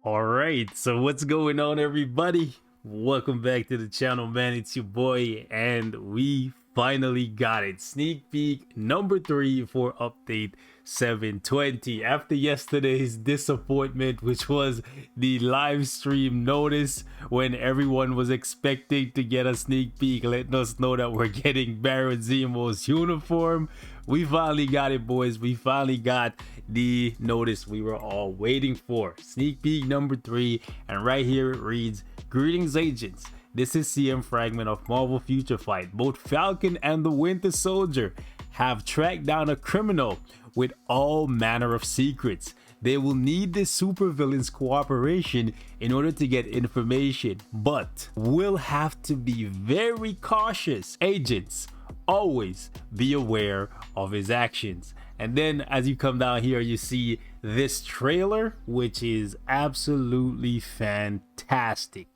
All right, so what's going on, everybody? Welcome back to the channel, man. It's your boy, and we finally got it. Sneak peek number 3 for update 720. After yesterday's disappointment, which was the live stream notice when everyone was expecting to get a sneak peek, letting us know that we're getting Baron Zemo's uniform. We finally got it, boys. We finally got the notice we were all waiting for. Sneak peek number 3, and right here it reads, "Greetings, agents. This is CM Fragment of Marvel Future Fight. Both Falcon and the Winter Soldier have tracked down a criminal with all manner of secrets. They will need the supervillain's cooperation in order to get information, but will have to be very cautious. Agents, always be aware of his actions." And then as you come down here, you see this trailer, which is absolutely fantastic.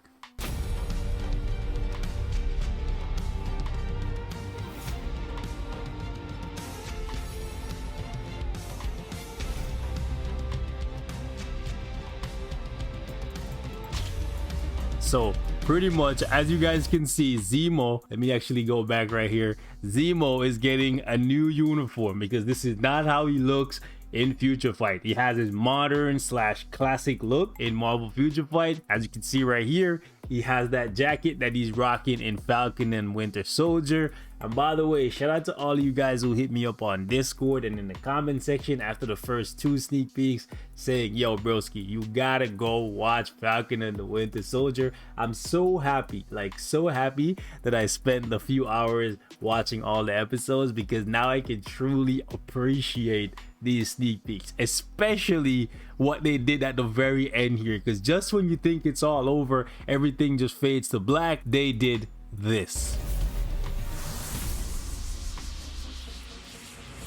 So pretty much, as you guys can see, ZEMO, let me actually go back right here. ZEMO is getting a new uniform because this is not how he looks in Future Fight. He has his modern / classic look in Marvel Future Fight. As you can see right here, he has that jacket that he's rocking in Falcon and Winter Soldier. And by the way, shout out to all of you guys who hit me up on Discord and in the comment section after the first 2 sneak peeks saying, "Yo, broski, you gotta go watch Falcon and the Winter Soldier." I'm so happy, like so happy that I spent the few hours watching all the episodes, because now I can truly appreciate these sneak peeks, especially what they did at the very end here, because just when you think it's all over, everything just fades to black, they did this.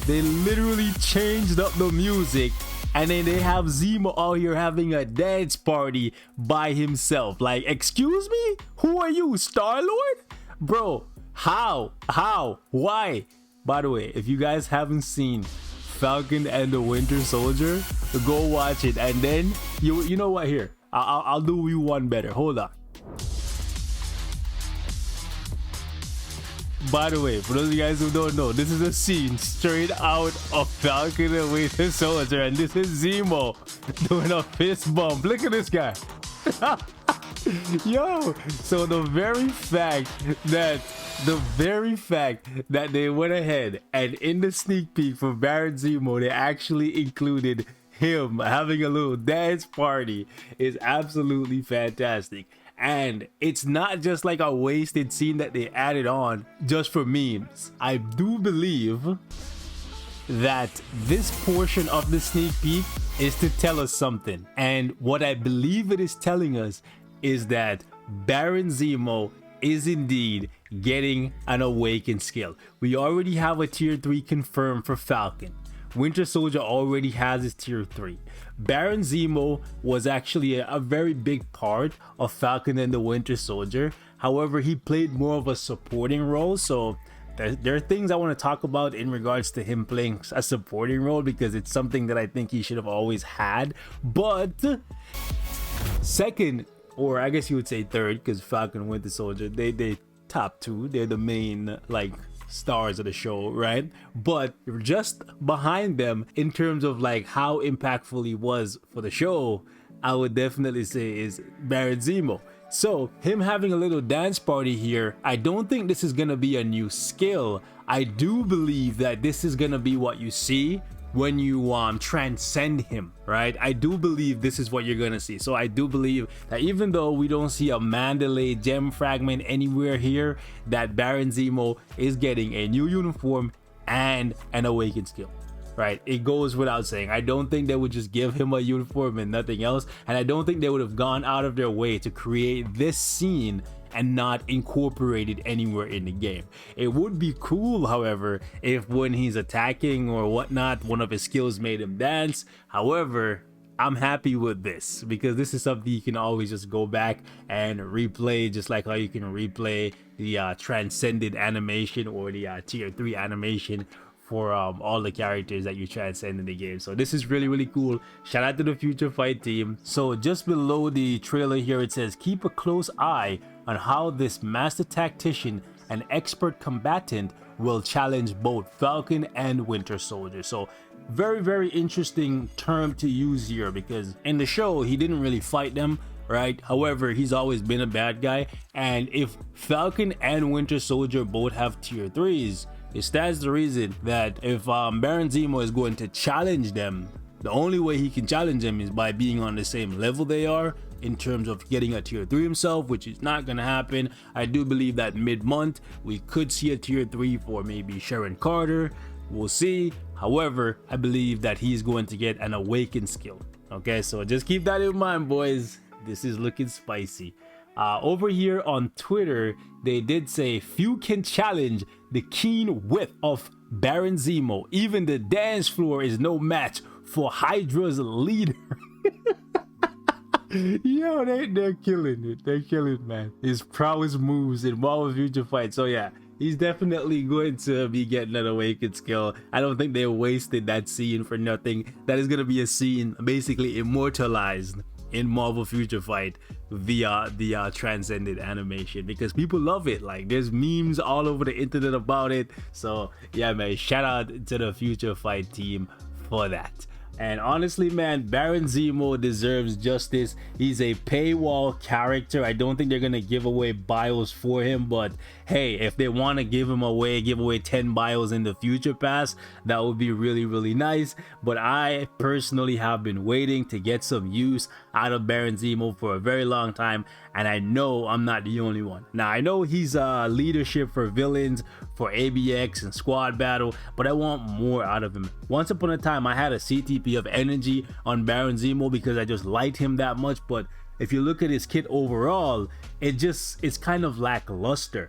They literally changed up the music, and then they have ZEMO out here having a dance party by himself. Like, excuse me? Who are you, Star-Lord? Bro, how? Why? By the way, if you guys haven't seen Falcon and the Winter Soldier, go watch it. And then, you know what, here, I'll do you one better. Hold on. By the way, for those of you guys who don't know, this is a scene straight out of Falcon and Winter Soldier, and this is ZEMO doing a fist bump. Look at this guy. Yo, so the very fact that they went ahead and in the sneak peek for Baron Zemo, they actually included him having a little dance party is absolutely fantastic. And it's not just like a wasted scene that they added on just for memes. I do believe that this portion of the sneak peek is to tell us something. And what I believe it is telling us is that Baron Zemo is indeed getting an awakened skill. We already have a tier 3 confirmed for Falcon. Winter Soldier already has his tier 3. Baron Zemo was actually a very big part of Falcon and the Winter Soldier. However, he played more of a supporting role. So there are things I want to talk about in regards to him playing a supporting role, because it's something that I think he should have always had. But second, or I guess you would say third, because Falcon and Winter Soldier, they top 2. They're the main like stars of the show, right? But just behind them in terms of like how impactful he was for the show, I would definitely say is Baron Zemo. So him having a little dance party here, I don't think this is gonna be a new skill. I do believe that this is gonna be what you see when you transcend him, right? I do believe this is what you're gonna see. So I do believe that even though we don't see a Mandalay gem fragment anywhere here, that Baron Zemo is getting a new uniform and an awakened skill, right? It goes without saying. I don't think they would just give him a uniform and nothing else, and I don't think they would have gone out of their way to create this scene and not incorporated anywhere in the game. It would be cool, however, if when he's attacking or whatnot, one of his skills made him dance. However, I'm happy with this because this is something you can always just go back and replay, just like how you can replay the transcended animation or the tier 3 animation for all the characters that you transcend in the game. So this is really, really cool. Shout out to the Future Fight team. So just below the trailer here, it says keep a close eye on how this master tactician and expert combatant will challenge both Falcon and Winter Soldier. So very, very interesting term to use here, because in the show he didn't really fight them, right? However, he's always been a bad guy, and if Falcon and Winter Soldier both have tier 3s, it stands to reason that if Baron Zemo is going to challenge them, the only way he can challenge them is by being on the same level they are in terms of getting a tier 3 himself, which is not gonna happen. I do believe that mid-month we could see a tier 3 for maybe Sharon Carter. We'll see. However, I believe that he's going to get an awakened skill. Okay, so just keep that in mind, boys. This is looking spicy. Over here on Twitter, they did say few can challenge the keen wit of Baron Zemo. Even the dance floor is no match for Hydra's leader. Yo, they're killing it. They're killing it, man. His prowess moves in Marvel Future Fight. So yeah, he's definitely going to be getting an awakened skill. I don't think they wasted that scene for nothing. That is going to be a scene basically immortalized in Marvel Future Fight via the transcended animation, because people love it. Like, there's memes all over the internet about it. So yeah, man, shout out to the Future Fight team for that. And honestly, man, Baron Zemo deserves justice. He's a paywall character. I don't think they're gonna give away bios for him, but hey, if they want to give away 10 bios in the future pass, that would be really, really nice. But I personally have been waiting to get some use out of Baron Zemo for a very long time, and I know I'm not the only one. Now, I know he's leadership for villains, for ABX and squad battle, but I want more out of him. Once upon a time, I had a CTP of energy on Baron Zemo because I just liked him that much, but if you look at his kit overall, it's kind of lackluster.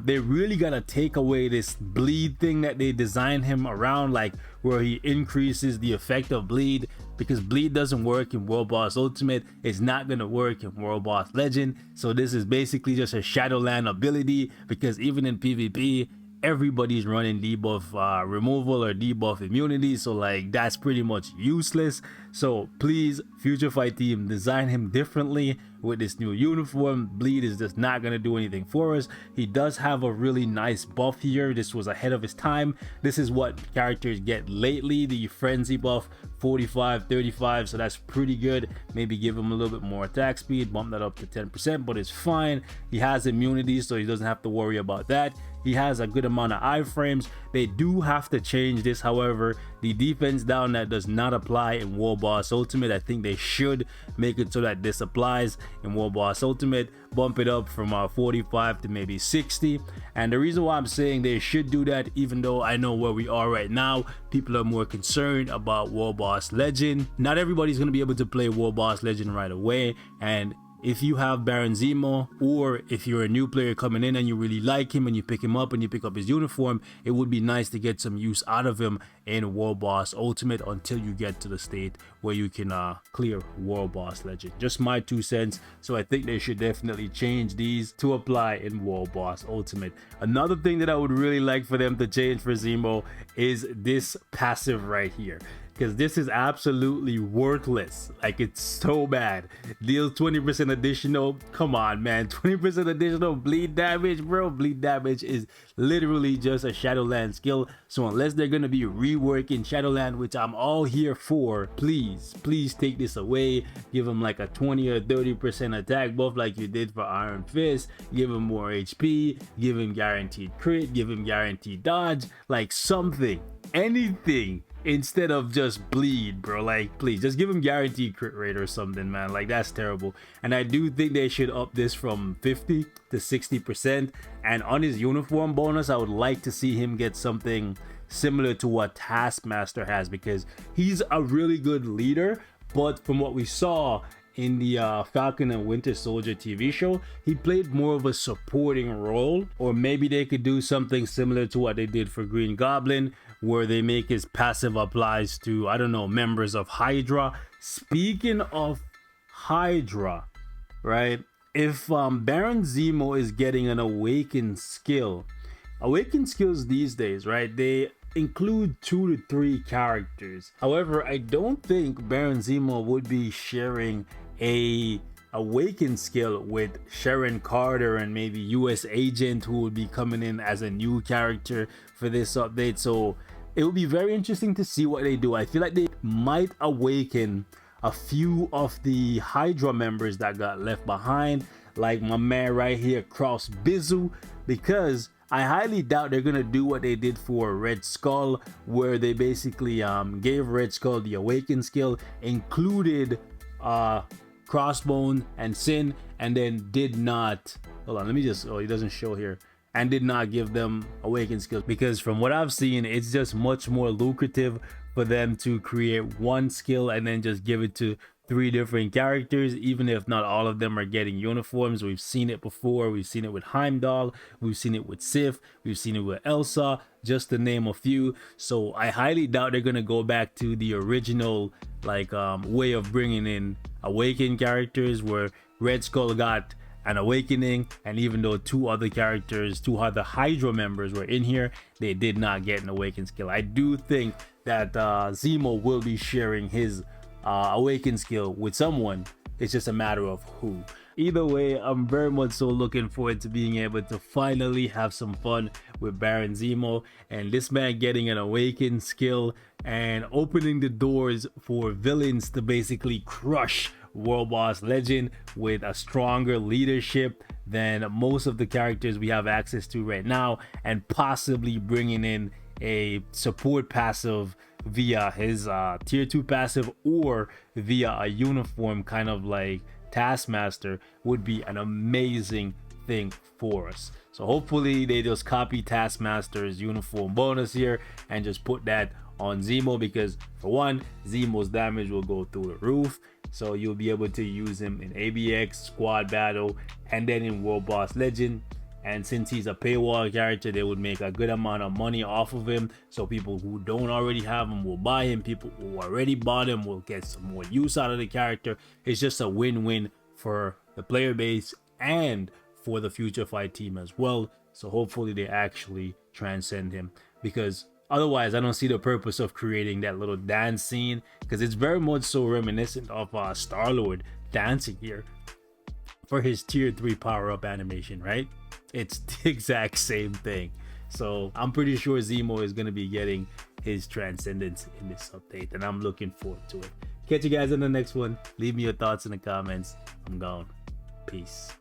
They really gotta take away this bleed thing that they designed him around, like where he increases the effect of bleed, because bleed doesn't work in World Boss Ultimate. It's not gonna work in World Boss Legend. So this is basically just a Shadowland ability, because even in PvP, everybody's running debuff removal or debuff immunity, so like that's pretty much useless. So please, Future Fight team, design him differently with this new uniform. Bleed is just not gonna do anything for us. He does have a really nice buff here. This was ahead of his time. This is what characters get lately, the frenzy buff, 45 35, so that's pretty good. Maybe give him a little bit more attack speed, bump that up to 10%, but it's fine. He has immunity, so he doesn't have to worry about that. He has a good amount of iframes. They do have to change this, however. The defense down that does not apply in World Boss Ultimate. I think they should make it so that this applies in World Boss Ultimate. Bump it up from 45 to maybe 60. And the reason why I'm saying they should do that, even though I know where we are right now, people are more concerned about World Boss Legend. Not everybody's going to be able to play World Boss Legend right away, and if you have Baron Zemo, or if you're a new player coming in and you really like him and you pick him up and you pick up his uniform, it would be nice to get some use out of him in World Boss Ultimate until you get to the state where you can clear World Boss Legend. Just my 2 cents. So I think they should definitely change these to apply in World Boss Ultimate. Another thing that I would really like for them to change for Zemo is this passive right here, because this is absolutely worthless. Like, it's so bad. Deals 20% additional. Come on, man, 20% additional bleed damage, bro. Bleed damage is literally just a Shadowland skill. So unless they're gonna be reworking Shadowland, which I'm all here for, please take this away. Give him like a 20 or 30% attack buff like you did for Iron Fist. Give him more HP, give him guaranteed crit, give him guaranteed dodge, like something, anything, instead of just bleed, bro. Like, please just give him guaranteed crit rate or something, man. Like, that's terrible. And I do think they should up this from 50 to 60%. And on his uniform bonus, I would like to see him get something similar to what Taskmaster has, because he's a really good leader, but from what we saw in the Falcon and Winter Soldier TV show, he played more of a supporting role. Or maybe they could do something similar to what they did for Green Goblin, where they make his passive applies to, I don't know, members of Hydra. Speaking of Hydra, right? If Baron Zemo is getting an awakened skills these days, right? They include 2 to 3 characters. However, I don't think Baron Zemo would be sharing a awaken skill with Sharon Carter and maybe US Agent, who would be coming in as a new character for this update. So it will be very interesting to see what they do. I feel like they might awaken a few of the Hydra members that got left behind, like my man right here, Cross Bizu, because I highly doubt they're gonna do what they did for Red Skull, where they basically gave Red Skull the awaken skill, included Crossbone and Sin, and then did not, hold on, let me just, oh, it doesn't show here, and did not give them awaken skills, because from what I've seen, it's just much more lucrative for them to create one skill and then just give it to 3 different characters, even if not all of them are getting uniforms. We've seen it before. We've seen it with Heimdall, we've seen it with Sif, we've seen it with Elsa, just to name a few. So I highly doubt they're gonna go back to the original like way of bringing in awakened characters, where Red Skull got an awakening, and even though 2 other Hydra members were in here, they did not get an awakened skill. I do think that Zemo will be sharing his awaken skill with someone. It's just a matter of who. Either way, I'm very much so looking forward to being able to finally have some fun with Baron Zemo, and this man getting an awakened skill and opening the doors for villains to basically crush World Boss Legend with a stronger leadership than most of the characters we have access to right now, and possibly bringing in a support passive via his tier 2 passive, or via a uniform kind of like Taskmaster, would be an amazing thing for us. So hopefully they just copy Taskmaster's uniform bonus here and just put that on Zemo, because for one, Zemo's damage will go through the roof, so you'll be able to use him in ABX, squad battle, and then in World Boss Legend. And since he's a paywall character, they would make a good amount of money off of him, so people who don't already have him will buy him, people who already bought him will get some more use out of the character. It's just a win-win for the player base and for the Future Fight team as well. So hopefully they actually transcend him, because otherwise I don't see the purpose of creating that little dance scene, because it's very much so reminiscent of Star-Lord dancing here for his tier 3 power-up animation, right? It's the exact same thing. So I'm pretty sure Zemo is going to be getting his transcendence in this update, and I'm looking forward to it. Catch you guys in the next one. Leave me your thoughts in the comments. I'm gone. Peace.